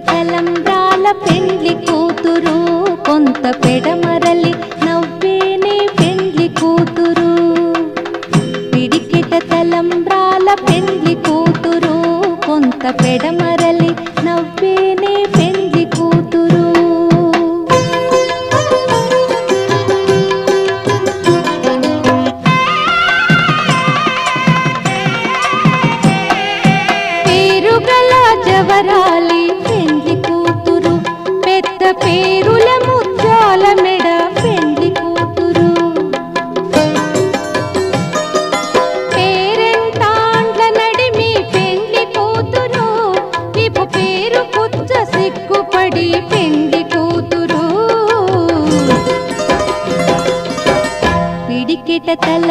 తలంబ్రాల పెండ్లి కూతురు కొంత పెడమరలి నవ్వేనే పెండ్లి కూతురు పిడికిట తలంబ్రాల పెండ్లి కూతురు కొంత పెడమరలి నవ్వేనే పెండ్లి కూతురు పేరుగల జవరాలి పెండ్లి కూతురు పెద్ద పేరుల ముత్యాల మెడ పెండ్లి కూతురు పేరెంటాండ్ల నడిమి పెండ్లి కూతురు విపు పేరు పుచ్చ సిగ్గుపడి పెండ్లి కూతురు పిడికిట తల